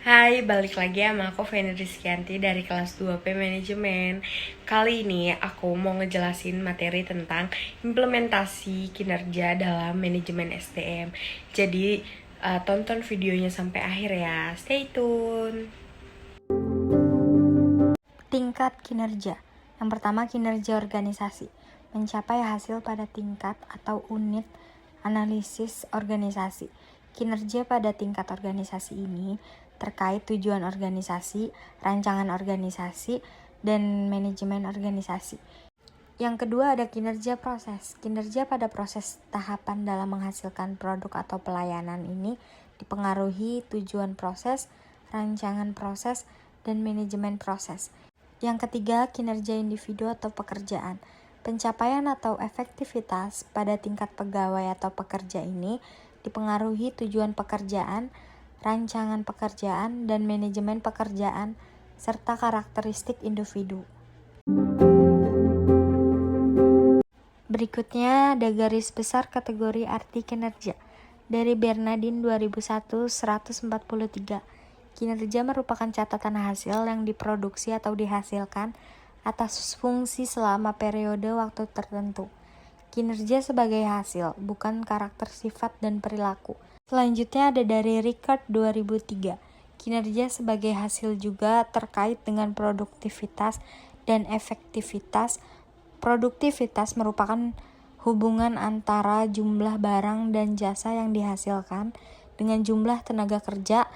Hai, balik lagi sama aku Feni Rizkyanti dari kelas 2P Manajemen. Kali ini aku mau ngejelasin materi tentang implementasi kinerja dalam manajemen SDM. Jadi tonton videonya sampai akhir ya. Stay tune. Tingkat kinerja. Yang pertama, kinerja organisasi. Mencapai hasil pada tingkat atau unit analisis organisasi. Kinerja pada tingkat organisasi ini terkait tujuan organisasi, rancangan organisasi, dan manajemen organisasi. Yang kedua ada kinerja proses. Kinerja pada proses tahapan dalam menghasilkan produk atau pelayanan ini dipengaruhi tujuan proses, rancangan proses, dan manajemen proses. Yang ketiga, kinerja individu atau pekerjaan. Pencapaian atau efektivitas pada tingkat pegawai atau pekerja ini dipengaruhi tujuan pekerjaan, rancangan pekerjaan, dan manajemen pekerjaan, serta karakteristik individu. Berikutnya ada garis besar kategori arti kinerja. Dari Bernardin 2001 143. Kinerja merupakan catatan hasil yang diproduksi atau dihasilkan atas fungsi selama periode waktu tertentu. Kinerja sebagai hasil, bukan karakter sifat dan perilaku. Selanjutnya ada dari Ricard 2003. Kinerja sebagai hasil juga terkait dengan produktivitas dan efektivitas. Produktivitas merupakan hubungan antara jumlah barang dan jasa yang dihasilkan dengan jumlah tenaga kerja,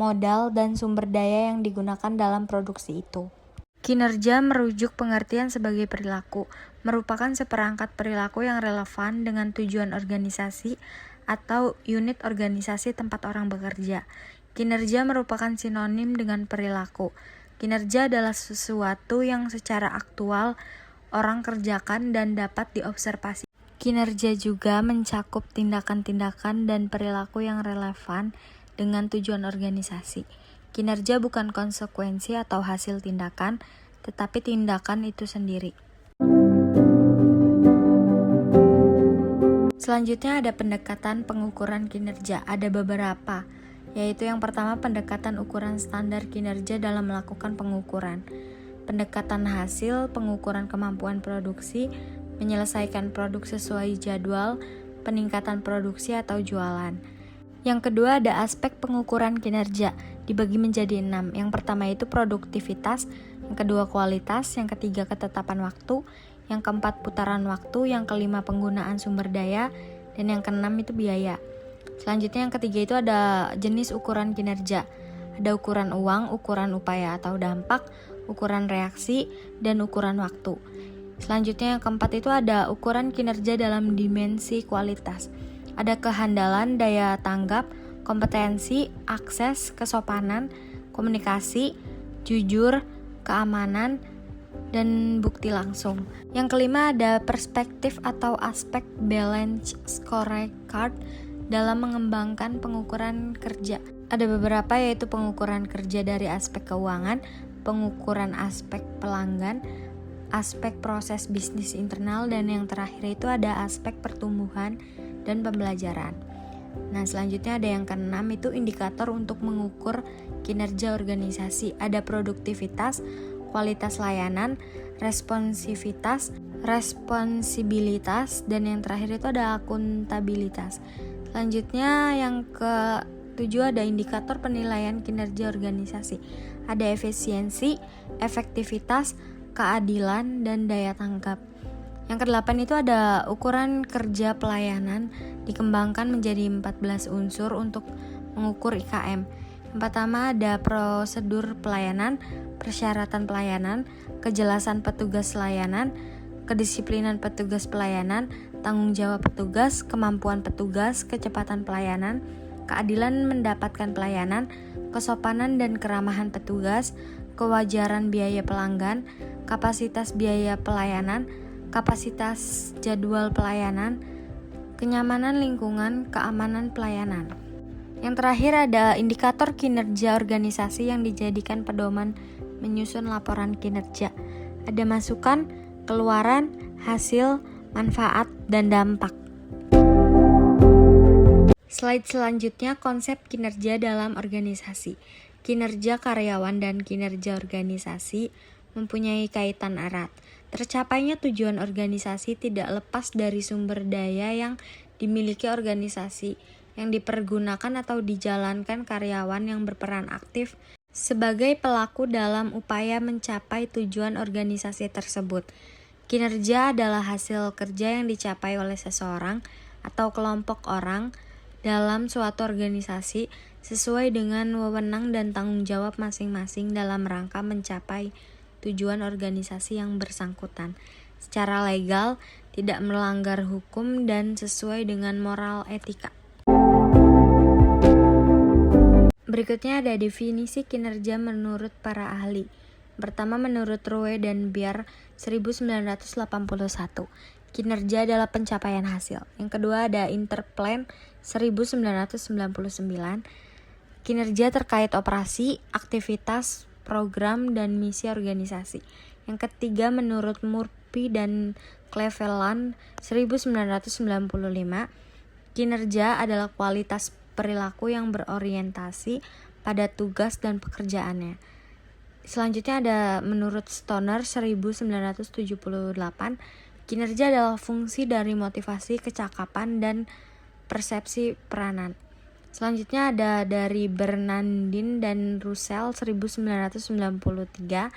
modal, dan sumber daya yang digunakan dalam produksi itu. Kinerja merujuk pengertian sebagai perilaku, merupakan seperangkat perilaku yang relevan dengan tujuan organisasi atau unit organisasi tempat orang bekerja. Kinerja merupakan sinonim dengan perilaku. Kinerja adalah sesuatu yang secara aktual orang kerjakan dan dapat diobservasi. Kinerja juga mencakup tindakan-tindakan dan perilaku yang relevan dengan tujuan organisasi. Kinerja bukan konsekuensi atau hasil tindakan, tetapi tindakan itu sendiri. Selanjutnya ada pendekatan pengukuran kinerja. Ada beberapa, yaitu yang pertama pendekatan ukuran standar kinerja dalam melakukan pengukuran. Pendekatan hasil, pengukuran kemampuan produksi, menyelesaikan produk sesuai jadwal, peningkatan produksi atau jualan. Yang kedua ada aspek pengukuran kinerja, dibagi menjadi 6. Yang pertama itu produktivitas, yang kedua kualitas, yang ketiga ketetapan waktu, yang keempat putaran waktu, yang kelima penggunaan sumber daya, dan yang keenam itu biaya. Selanjutnya yang ketiga itu ada jenis ukuran kinerja. Ada ukuran uang, ukuran upaya atau dampak, ukuran reaksi, dan ukuran waktu. Selanjutnya yang keempat itu ada ukuran kinerja dalam dimensi kualitas. Ada kehandalan, daya tanggap, kompetensi, akses, kesopanan, komunikasi, jujur, keamanan, dan bukti langsung. Yang kelima ada perspektif atau aspek balance scorecard dalam mengembangkan pengukuran kerja. Ada beberapa yaitu pengukuran kerja dari aspek keuangan, pengukuran aspek pelanggan, aspek proses bisnis internal, dan yang terakhir itu ada aspek pertumbuhan dan pembelajaran. Nah, selanjutnya ada yang keenam itu indikator untuk mengukur kinerja organisasi. Ada produktivitas, kualitas layanan, responsivitas, responsibilitas, dan yang terakhir itu ada akuntabilitas. Selanjutnya yang ke-7 ada indikator penilaian kinerja organisasi. Ada efisiensi, efektivitas, keadilan, dan daya tanggap. Yang ke-8 itu ada ukuran kerja pelayanan, dikembangkan menjadi 14 unsur untuk mengukur IKM. Yang pertama ada prosedur pelayanan, persyaratan pelayanan, kejelasan petugas layanan, kedisiplinan petugas pelayanan, tanggung jawab petugas, kemampuan petugas, kecepatan pelayanan, keadilan mendapatkan pelayanan, kesopanan dan keramahan petugas, kewajaran biaya pelanggan, kapasitas biaya pelayanan, kapasitas jadwal pelayanan, kenyamanan lingkungan, keamanan pelayanan. Yang terakhir ada indikator kinerja organisasi yang dijadikan pedoman menyusun laporan kinerja. Ada masukan, keluaran, hasil, manfaat, dan dampak. Slide selanjutnya konsep kinerja dalam organisasi. Kinerja karyawan dan kinerja organisasi mempunyai kaitan erat. Tercapainya tujuan organisasi tidak lepas dari sumber daya yang dimiliki organisasi, yang dipergunakan atau dijalankan karyawan yang berperan aktif sebagai pelaku dalam upaya mencapai tujuan organisasi tersebut. Kinerja adalah hasil kerja yang dicapai oleh seseorang atau kelompok orang dalam suatu organisasi sesuai dengan wewenang dan tanggung jawab masing-masing dalam rangka mencapai tujuan organisasi yang bersangkutan secara legal, tidak melanggar hukum, dan sesuai dengan moral etika. Berikutnya ada definisi kinerja menurut para ahli. Pertama, menurut Rowe dan Biar 1981, kinerja adalah pencapaian hasil. Yang kedua ada Interplan 1999, kinerja terkait operasi, aktivitas, program, dan misi organisasi. Yang ketiga menurut Murphy dan Cleveland 1995, kinerja adalah kualitas perilaku yang berorientasi pada tugas dan pekerjaannya. Selanjutnya ada menurut Stoner 1978, kinerja adalah fungsi dari motivasi, kecakapan, dan persepsi peranan. Selanjutnya ada dari Bernardin dan Russell 1993,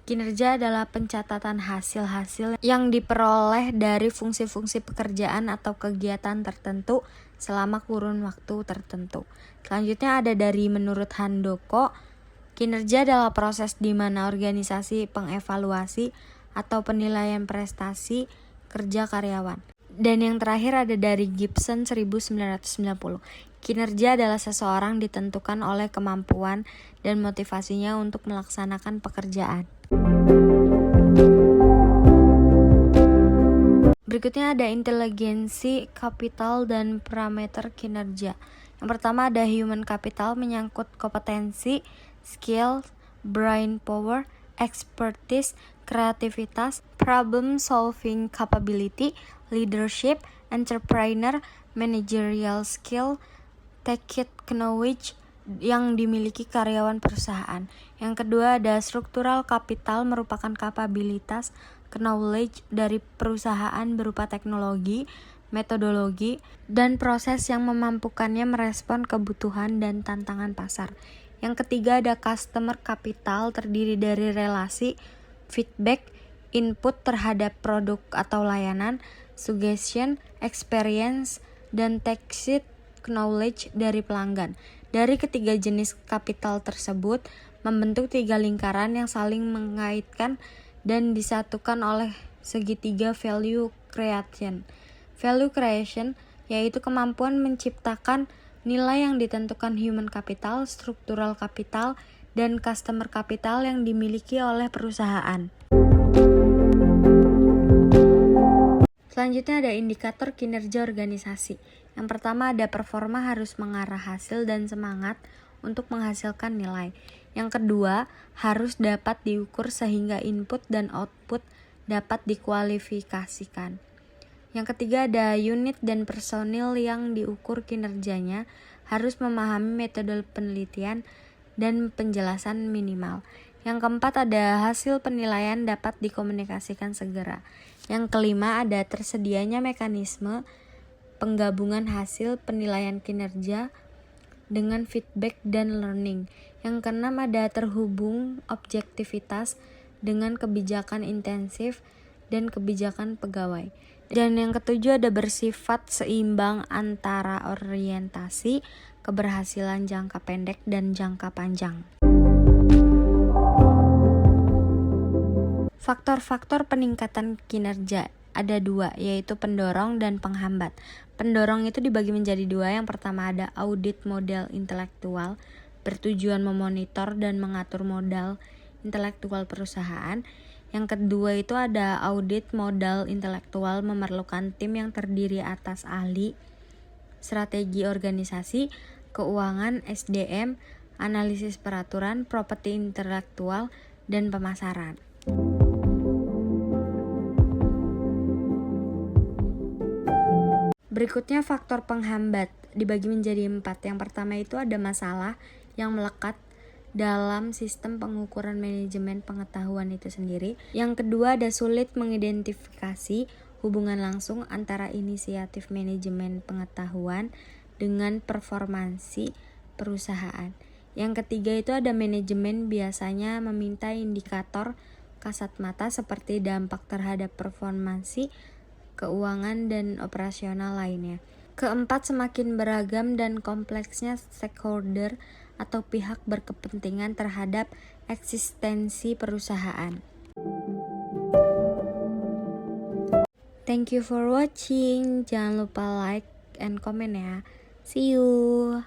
kinerja adalah pencatatan hasil-hasil yang diperoleh dari fungsi-fungsi pekerjaan atau kegiatan tertentu selama kurun waktu tertentu. Selanjutnya ada dari menurut Handoko, kinerja adalah proses di mana organisasi pengevaluasi atau penilaian prestasi kerja karyawan. Dan yang terakhir ada dari Gibson 1990, kinerja adalah seseorang ditentukan oleh kemampuan dan motivasinya untuk melaksanakan pekerjaan. Berikutnya ada inteligensi, kapital, dan parameter kinerja. Yang pertama ada human capital, menyangkut kompetensi, skill, brain power, expertise, kreativitas, problem solving capability, leadership, entrepreneur, managerial skill, tacit knowledge yang dimiliki karyawan perusahaan. Yang kedua ada struktural capital, merupakan kapabilitas knowledge dari perusahaan berupa teknologi, metodologi, dan proses yang memampukannya merespon kebutuhan dan tantangan pasar. Yang ketiga ada customer capital, terdiri dari relasi, feedback, input terhadap produk atau layanan, suggestion, experience, dan tacit knowledge dari pelanggan. Dari ketiga jenis kapital tersebut membentuk tiga lingkaran yang saling mengaitkan dan disatukan oleh segitiga value creation. Value creation yaitu kemampuan menciptakan nilai yang ditentukan human capital, struktural capital, dan customer capital yang dimiliki oleh perusahaan. Selanjutnya ada indikator kinerja organisasi. Yang pertama ada performa harus mengarah hasil dan semangat untuk menghasilkan nilai. Yang kedua, harus dapat diukur sehingga input dan output dapat dikualifikasikan. Yang ketiga ada unit dan personil yang diukur kinerjanya harus memahami metode penelitian dan penjelasan minimal. Yang keempat ada hasil penilaian dapat dikomunikasikan segera. Yang kelima ada tersedianya mekanisme penggabungan hasil penilaian kinerja dengan feedback dan learning. Yang keenam ada terhubung objektivitas dengan kebijakan intensif dan kebijakan pegawai. Dan yang ketujuh ada bersifat seimbang antara orientasi, keberhasilan jangka pendek dan jangka panjang. Faktor-faktor peningkatan kinerja ada dua, yaitu pendorong dan penghambat. Pendorong itu dibagi menjadi dua. Yang pertama ada audit modal intelektual, bertujuan memonitor dan mengatur modal intelektual perusahaan. Yang kedua itu ada audit modal intelektual, memerlukan tim yang terdiri atas ahli, strategi organisasi, keuangan, SDM, analisis peraturan, properti intelektual, dan pemasaran. Berikutnya faktor penghambat dibagi menjadi 4. Yang pertama itu ada masalah yang melekat dalam sistem pengukuran manajemen pengetahuan itu sendiri. Yang kedua ada sulit mengidentifikasi hubungan langsung antara inisiatif manajemen pengetahuan dengan performansi perusahaan. Yang ketiga itu ada manajemen biasanya meminta indikator kasat mata seperti dampak terhadap performansi, keuangan, dan operasional lainnya. Keempat, semakin beragam dan kompleksnya stakeholder atau pihak berkepentingan terhadap eksistensi perusahaan. Thank you for watching. Jangan lupa like and comment ya. See you.